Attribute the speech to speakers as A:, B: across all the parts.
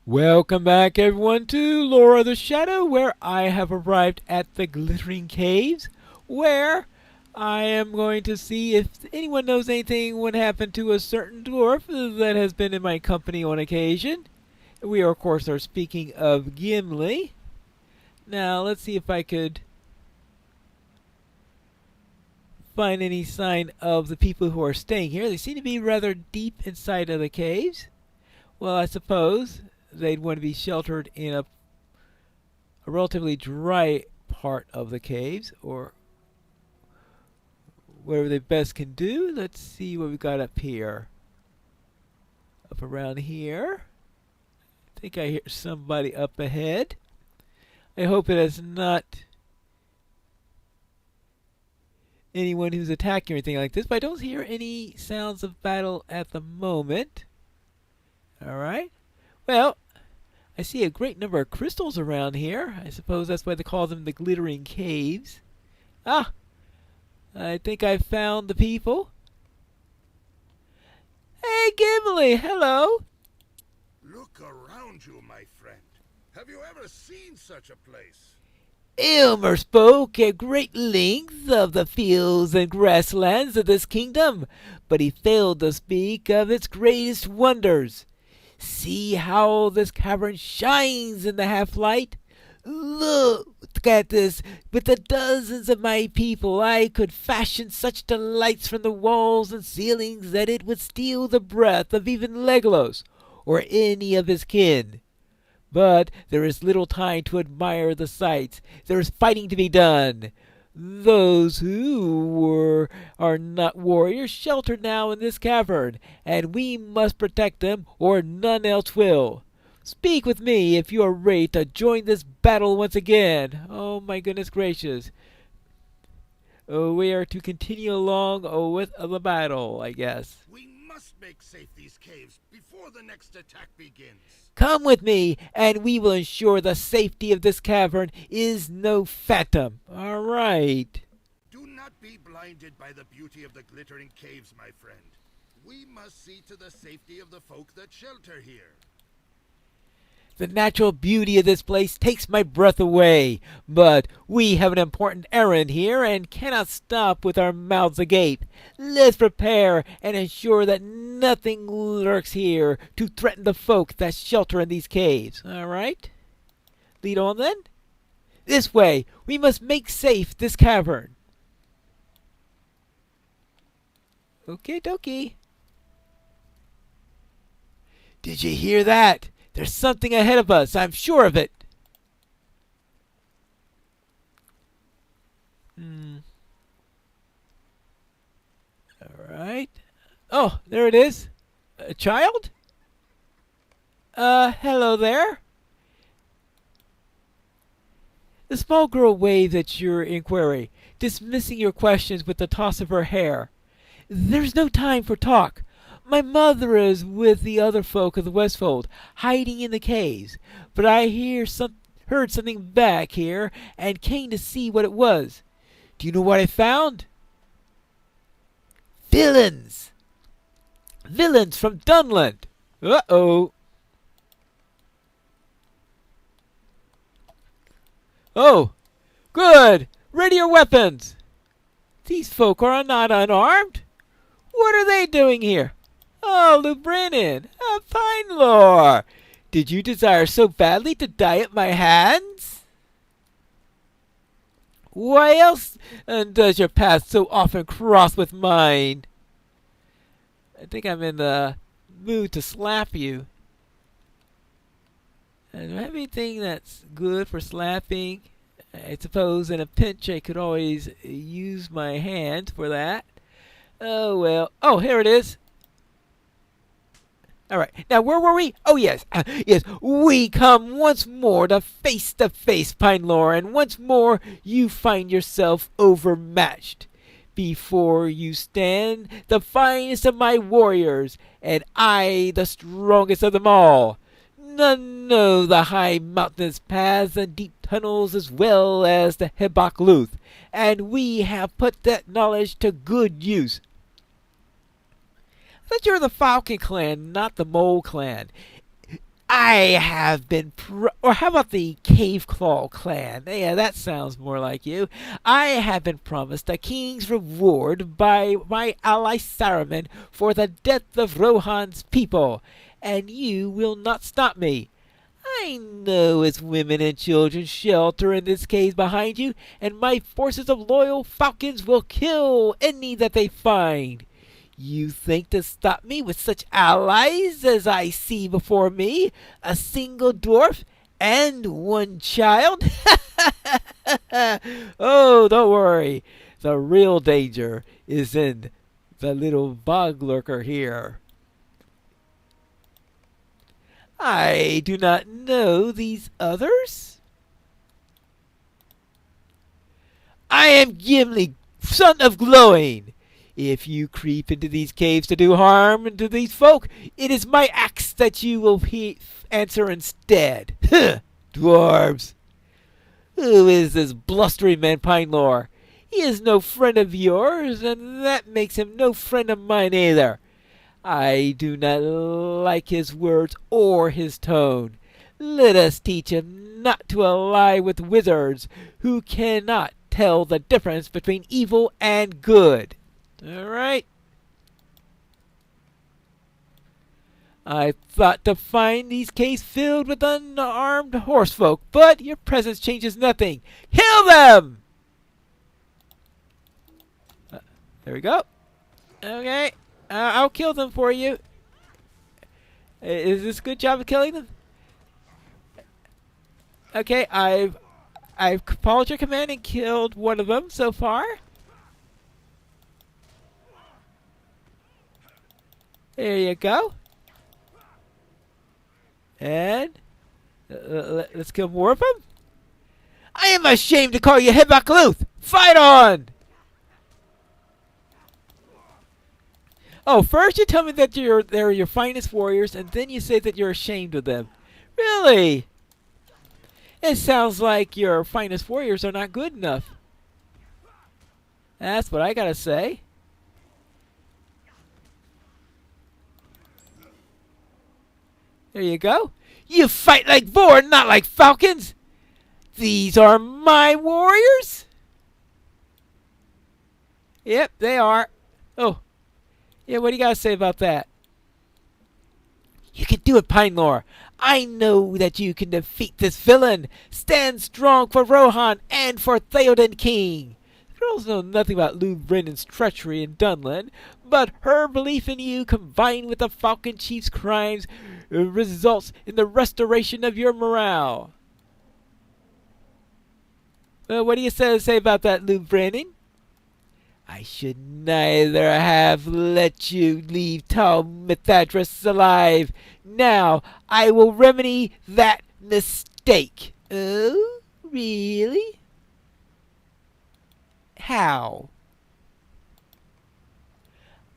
A: Welcome back, everyone, to Lore of the Shadow, where I have arrived at the Glittering Caves, where I am going to see if anyone knows anything what happened to a certain dwarf that has been in my company on occasion. We, of course, are speaking of Gimli. Now, let's see if I could find any sign of the people who are staying here. They seem to be rather deep inside of the caves. Well, I suppose they'd want to be sheltered in a relatively dry part of the caves, or whatever they best can do. Let's see what we got up here. Up around here. I think I hear somebody up ahead. I hope it is not anyone who's attacking or anything like this, but I don't hear any sounds of battle at the moment. Alright. Well, I see a great number of crystals around here. I suppose that's why they call them the Glittering Caves. Ah! I think I found the people. Hey, Gimli! Hello!
B: Look around you, my friend. Have you ever seen such a place?
A: Ilmer spoke at great length of the fields and grasslands of this kingdom, but he failed to speak of its greatest wonders. See how this cavern shines in the half-light. Look at this. With the dozens of my people, I could fashion such delights from the walls and ceilings that it would steal the breath of even Legolas, or any of his kin. But there is little time to admire the sights. There is fighting to be done. Those who are not warriors shelter now in this cavern, and we must protect them, or none else will. Speak with me if you are ready to join this battle once again. Oh my goodness gracious. Oh, we are to continue along with the battle, I guess.
B: We must make safe these caves before the next attack begins.
A: Come with me, and we will ensure the safety of this cavern is no phantom. All right.
B: Do not be blinded by the beauty of the glittering caves, my friend. We must see to the safety of the folk that shelter here.
A: The natural beauty of this place takes my breath away, but we have an important errand here and cannot stop with our mouths agape. Let's prepare and ensure that nothing lurks here to threaten the folk that shelter in these caves. All right? Lead on then. This way, we must make safe this cavern. Okie dokie. Did you hear that? There's something ahead of us. I'm sure of it. All right. Oh, there it is. A child? Hello there. The small girl waves at your inquiry, dismissing your questions with a toss of her hair. There's no time for talk. My mother is with the other folk of the Westfold, hiding in the caves, but I heard something back here and came to see what it was. Do you know what I found? Villains! Villains from Dunland! Uh-oh! Oh! Good! Ready your weapons! These folk are not unarmed! What are they doing here? Oh, Lubrennan, a fine lore. Did you desire so badly to die at my hands? Why else does your path so often cross with mine? I think I'm in the mood to slap you. Do I have anything that's good for slapping? I suppose in a pinch I could always use my hands for that. Oh, well. Oh, here it is. All right. Now, where were we? Oh, yes. Yes. We come once more to face, Pine Lore, and once more you find yourself overmatched. Before you stand the finest of my warriors, and I the strongest of them all. None know the high mountainous paths and deep tunnels as well as the Hebok Luth, and we have put that knowledge to good use. I thought you were the Falcon clan, not the Mole clan. I have been, or how about the Cave Claw clan? Yeah, that sounds more like you. I have been promised a king's reward by my ally Saruman for the death of Rohan's people, and you will not stop me. I know its women and children shelter in this cave behind you, and my forces of loyal falcons will kill any that they find. You think to stop me with such allies as I see before me, a single dwarf and one child? Oh, don't worry. The real danger is in the little bog lurker here. I do not know these others. I am Gimli, son of Glowing. If you creep into these caves to do harm to these folk, it is my axe that you will answer instead. Dwarves! Who is this blustering man, Pinelore? He is no friend of yours, and that makes him no friend of mine either. I do not like his words or his tone. Let us teach him not to ally with wizards who cannot tell the difference between evil and good. All right. I thought to find these caves filled with unarmed horsefolk, but your presence changes nothing. Kill them! There we go. Okay. I'll kill them for you. Is this a good job of killing them? Okay, I've followed your command and killed one of them so far. There you go. And let's kill more of them. I am ashamed to call you Hebakluth. Fight on! Oh, first you tell me that they're your finest warriors, and then you say that you're ashamed of them. Really? It sounds like your finest warriors are not good enough. That's what I gotta say. There you go. You fight like boar, not like falcons. These are my warriors? Yep, they are. Oh. Yeah, what do you got to say about that? You can do it, Pinelore. I know that you can defeat this villain. Stand strong for Rohan and for Theoden King. Girls know nothing about Lou Brennan's treachery in Dunland, but her belief in you, combined with the Falcon Chief's crimes, results in the restoration of your morale. What do you say about that, Lou Brennan? I should neither have let you leave Tall Mithradris alive. Now I will remedy that mistake. Oh, really? How?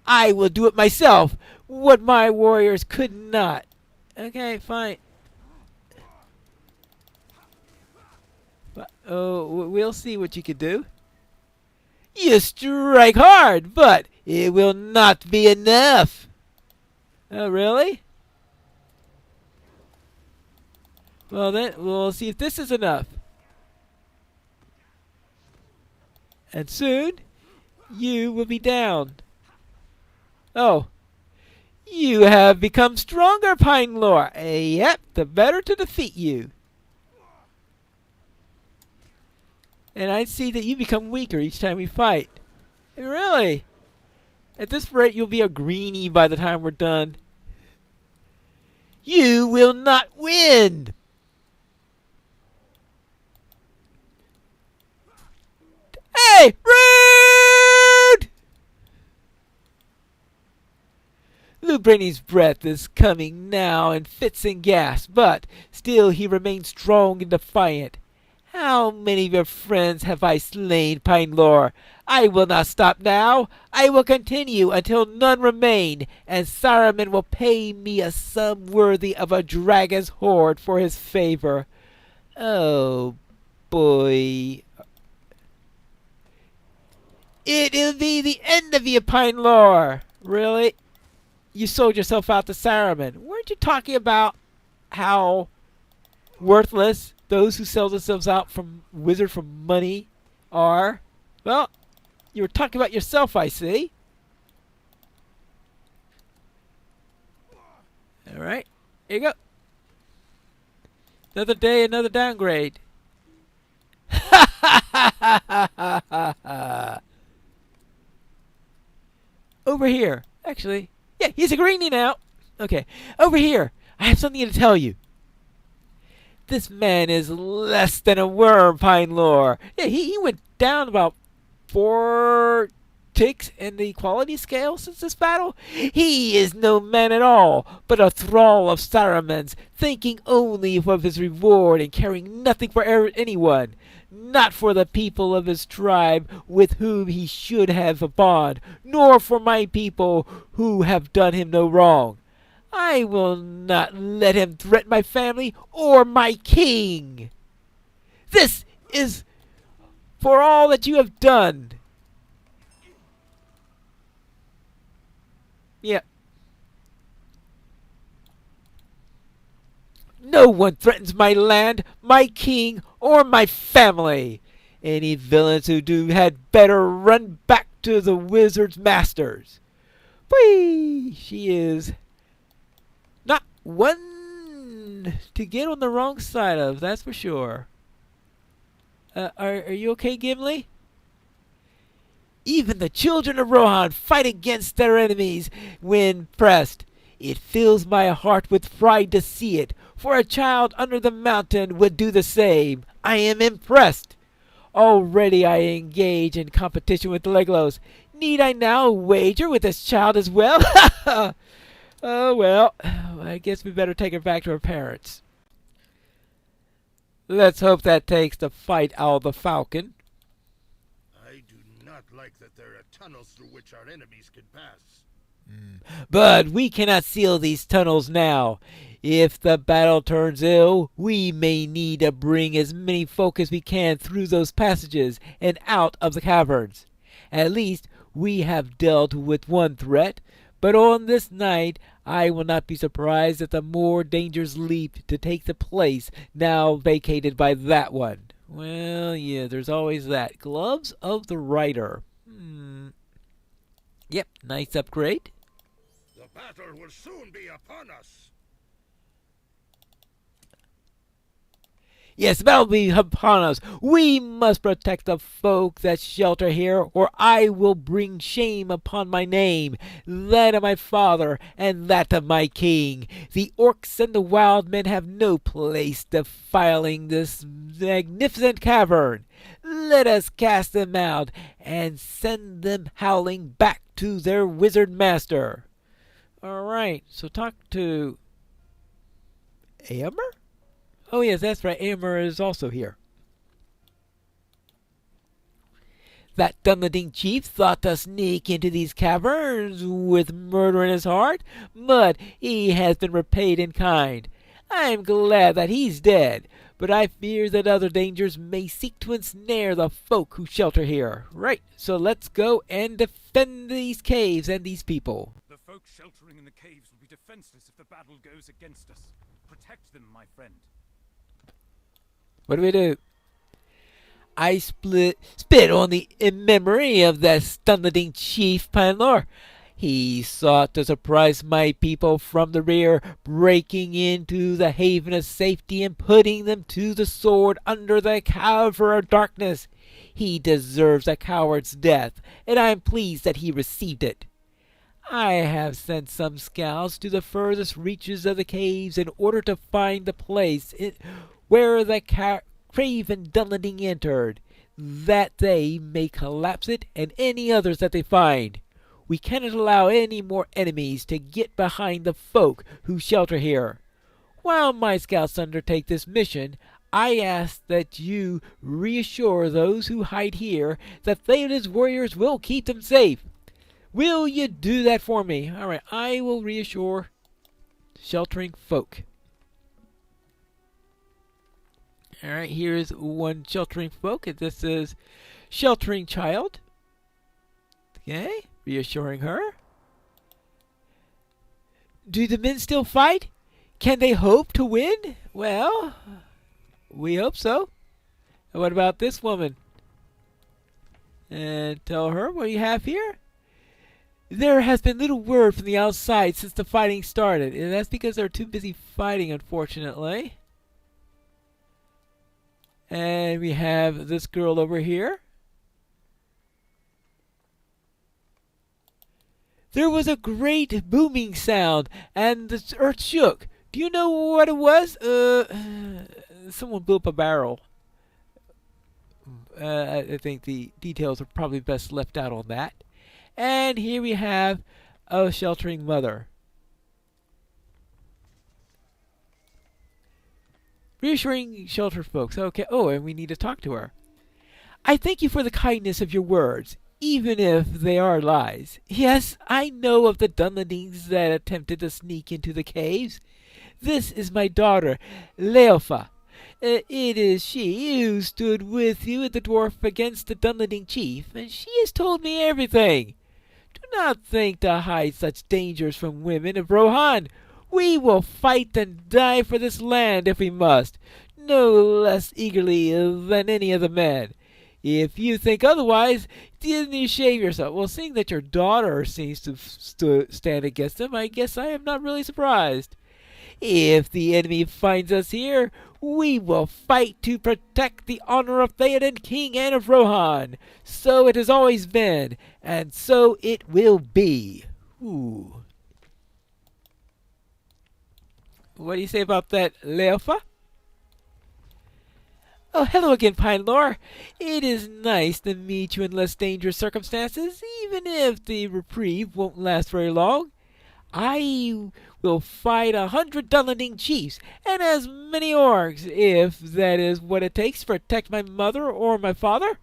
A: I will do it myself, what my warriors could not. Okay, fine. Oh, we'll see what you can do. You strike hard, but it will not be enough. Oh, really? Well, then, we'll see if this is enough. And soon, you will be down. Oh. You have become stronger, Pinelore. Yep, the better to defeat you. And I see that you become weaker each time we fight. Really? At this rate, you'll be a greenie by the time we're done. You will not win! Hey! Rude! Lubrini's breath is coming now in fits and gasps, but still he remains strong and defiant. How many of your friends have I slain, Pinelore? I will not stop now. I will continue until none remain, and Saruman will pay me a sum worthy of a dragon's hoard for his favor. Oh, boy. It'll be the end of you, Pinelore. Really? You sold yourself out to Saruman. Weren't you talking about how worthless those who sell themselves out from wizard for money are. Well, you were talking about yourself, I see. All right, here you go. Another day, another downgrade. Over here. Actually, yeah, he's agreeing now. Okay, over here. I have something to tell you. This man is less than a worm, Pine Lore. Yeah, he went down about 4 ticks in the quality scale since this battle. He is no man at all, but a thrall of Saruman's, thinking only of his reward and caring nothing for anyone. Not for the people of his tribe with whom he should have a bond, nor for my people who have done him no wrong. I will not let him threaten my family or my king. This is for all that you have done. Yeah. No one threatens my land, my king, or my family. Any villains who do had better run back to the wizard's masters. Whee! She is not one to get on the wrong side of, that's for sure. Are you okay, Gimli? Even the children of Rohan fight against their enemies when pressed. It fills my heart with pride to see it, for a child under the mountain would do the same. I am impressed. Already I engage in competition with Legolas. Need I now wager with this child as well? Oh, well, I guess we better take her back to her parents. Let's hope that takes the fight out of the Falcon.
B: I do not like that there are tunnels through which our enemies can pass.
A: But we cannot seal these tunnels now. If the battle turns ill, we may need to bring as many folk as we can through those passages and out of the caverns. At least we have dealt with one threat, but on this night I will not be surprised if the more dangers leap to take the place now vacated by that one. Well, yeah, there's always that. Gloves of the Rider. Yep, nice upgrade.
B: The battle will soon be upon us.
A: Yes, the battle will be upon us. We must protect the folk that shelter here, or I will bring shame upon my name, that of my father, and that of my king. The orcs and the wild men have no place defiling this magnificent cavern. Let us cast them out and send them howling back to their wizard master. All right, so talk to Eomer? Oh, yes, that's right. Eomer is also here. That Dunlending chief thought to sneak into these caverns with murder in his heart, but he has been repaid in kind. I am glad that he's dead, but I fear that other dangers may seek to ensnare the folk who shelter here. Right, so let's go and defend these caves and these people.
C: The folk sheltering in the caves will be defenseless if the battle goes against us. Protect them, my friend.
A: What do we do? I spit on the memory of that Dunlending chief, Pine Lore. He sought to surprise my people from the rear, breaking into the haven of safety and putting them to the sword under the cover of darkness. He deserves a coward's death, and I am pleased that he received it. I have sent some scouts to the furthest reaches of the caves in order to find the place where the craven Dunlending entered, that they may collapse it and any others that they find. We cannot allow any more enemies to get behind the folk who shelter here. While my scouts undertake this mission, I ask that you reassure those who hide here that Theoden's warriors will keep them safe. Will you do that for me? All right, I will reassure sheltering folk. All right, here's one sheltering folk, and this is sheltering child. Okay, reassuring her. Do the men still fight? Can they hope to win? Well, we hope so. And what about this woman? And tell her what you have here. There has been little word from the outside since the fighting started, and that's because they're too busy fighting, unfortunately. And we have this girl over here. There was a great booming sound, and the earth shook. Do you know what it was? Someone blew up a barrel. I think the details are probably best left out on that. And here we have a sheltering mother. Reassuring shelter folks. Okay. Oh, and we need to talk to her. I thank you for the kindness of your words, even if they are lies. Yes, I know of the Dunlendings that attempted to sneak into the caves. This is my daughter, Leofa. It is she who stood with you at the dwarf against the Dunlending chief, and she has told me everything. Do not think to hide such dangers from women of Rohan. We will fight and die for this land if we must, no less eagerly than any of the men. If you think otherwise, then you shave yourself. Well, seeing that your daughter seems to stand against them, I guess I am not really surprised. If the enemy finds us here, we will fight to protect the honor of Theoden, King and of Rohan. So it has always been, and so it will be. Ooh. What do you say about that, Leofa? Oh, hello again, Pine Lore. It is nice to meet you in less dangerous circumstances, even if the reprieve won't last very long. I will fight 100 Dunlending chiefs and as many orcs, if that is what it takes to protect my mother or my father.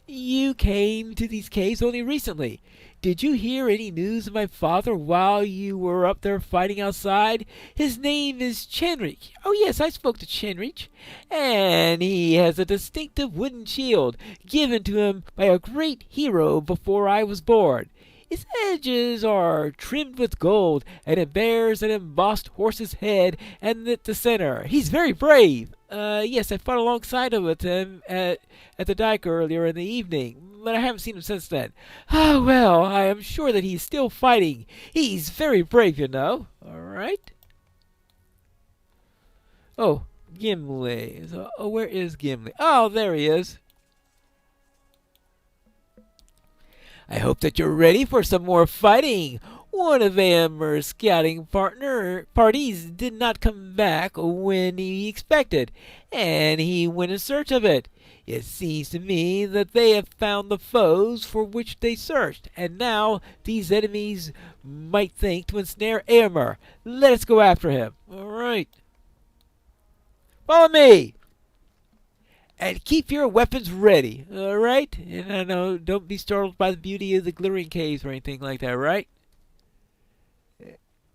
A: You came to these caves only recently. Did you hear any news of my father while you were up there fighting outside? His name is Chenrich. Oh yes, I spoke to Chenrich. And he has a distinctive wooden shield given to him by a great hero before I was born. Its edges are trimmed with gold, and it bears an embossed horse's head and at the center. He's very brave. Yes, I fought alongside with him at the dike earlier in the evening, but I haven't seen him since then. Ah, well, I am sure that he's still fighting. He's very brave, you know. All right. Oh, Gimli. So, where is Gimli? Oh, there he is. I hope that you're ready for some more fighting. One of Amber's scouting parties did not come back when he expected, and he went in search of it. It seems to me that they have found the foes for which they searched, and now these enemies might think to ensnare Aemir. Let us go after him. All right. Follow me. And keep your weapons ready, all right? And I know, don't be startled by the beauty of the glittering caves or anything like that, right?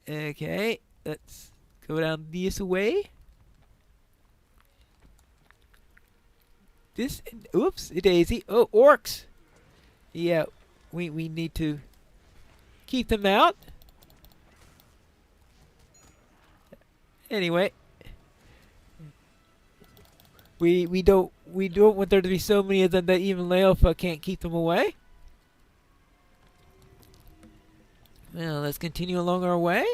A: Okay, let's go down this way. This, oops, daisy. Oh, orcs. Yeah, we need to keep them out. Anyway. We don't want there to be so many of them that even Leofa can't keep them away. Well, let's continue along our way.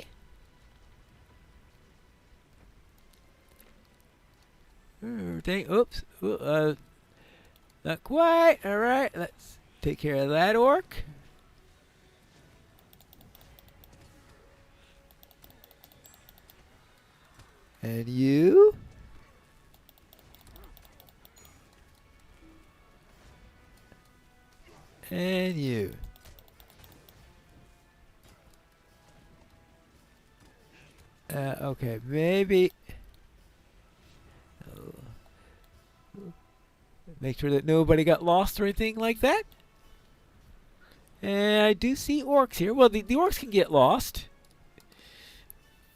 A: Oops. Not quite. All right, let's take care of that orc. And you. And you. Okay, maybe. Make sure that nobody got lost or anything like that. And I do see orcs here. Well, the orcs can get lost.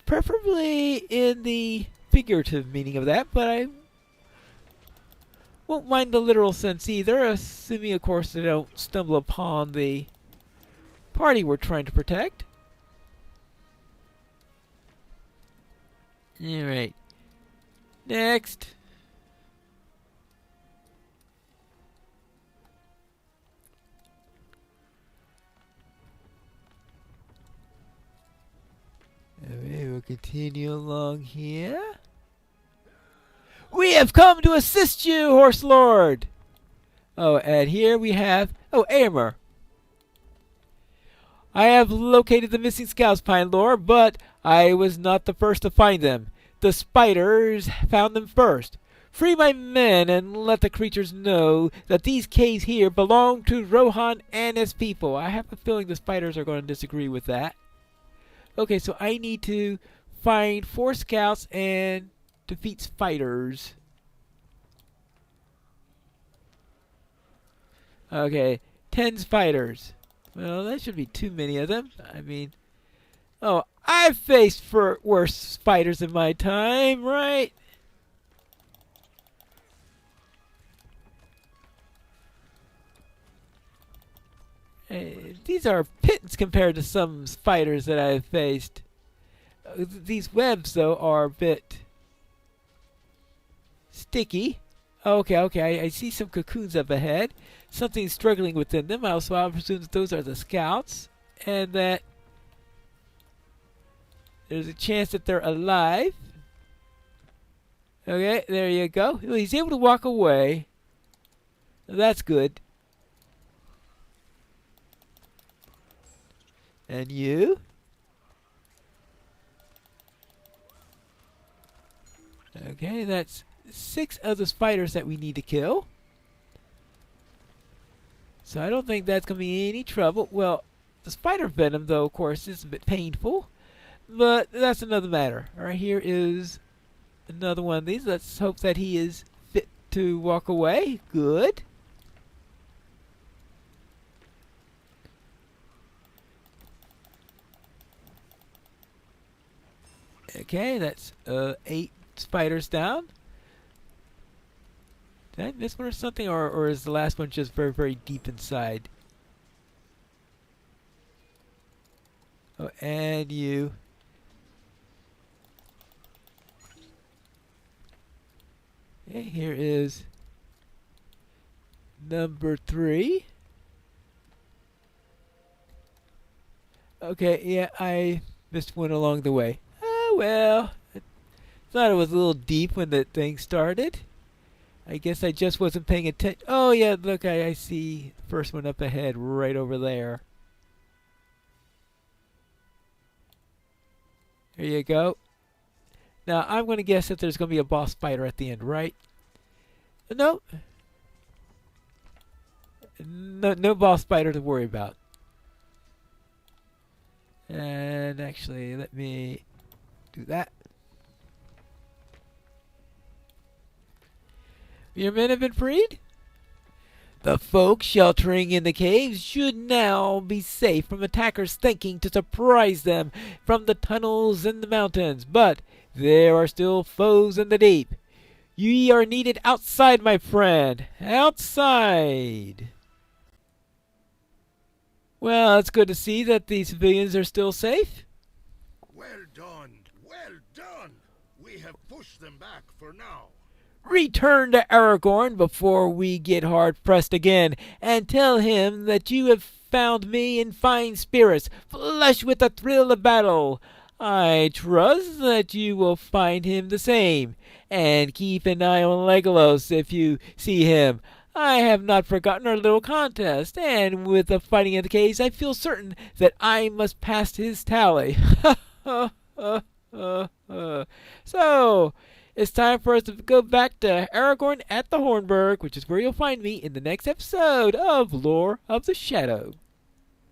A: Preferably in the figurative meaning of that, but I won't mind the literal sense either, assuming, of course, they don't stumble upon the party we're trying to protect. Alright. Next. Okay, we'll continue along here. We have come to assist you, Horse Lord! Oh, and here we have... Oh, Aemir. I have located the missing scouts, Pine Lord, but I was not the first to find them. The spiders found them first. Free my men and let the creatures know that these caves here belong to Rohan and his people. I have a feeling the spiders are going to disagree with that. Okay, so I need to find 4 scouts and defeat spiders. Okay, 10 spiders. Well, that should be too many of them. I mean, oh, I've faced worse spiders in my time, right? These are pittance compared to some spiders that I've faced. These webs, though, are a bit sticky. Okay, I see some cocoons up ahead. Something's struggling within them. I'll presume that those are the scouts. And that there's a chance that they're alive. Okay, there you go. Well, he's able to walk away. That's good. And you? Okay, that's 6 other spiders that we need to kill. So I don't think that's going to be any trouble. Well, the spider venom, though, of course, is a bit painful. But that's another matter. Alright, here is another one of these. Let's hope that he is fit to walk away. Good. Okay, that's 8 spiders down. Did I miss one or something? Or is the last one just very, very deep inside? Oh, and you. Okay, here is number 3. Okay, yeah, I missed one along the way. Oh, well. I thought it was a little deep when the thing started. I guess I just wasn't paying attention. Oh, yeah, look, I see the first one up ahead right over there. There you go. Now, I'm going to guess that there's going to be a boss spider at the end, right? No. No boss spider to worry about. And actually, let me do that. Your men have been freed? The folk sheltering in the caves should now be safe from attackers thinking to surprise them from the tunnels in the mountains. But there are still foes in the deep. Ye are needed outside, my friend. Outside. Well, it's good to see that the civilians are still safe.
B: Well done, well done. We have pushed them back for now.
A: Return to Aragorn before we get hard-pressed again, and tell him that you have found me in fine spirits, flush with the thrill of battle. I trust that you will find him the same, and keep an eye on Legolas if you see him. I have not forgotten our little contest, and with the fighting in the caves, I feel certain that I must pass his tally. So, it's time for us to go back to Aragorn at the Hornburg, which is where you'll find me in the next episode of Lore of the Shadow.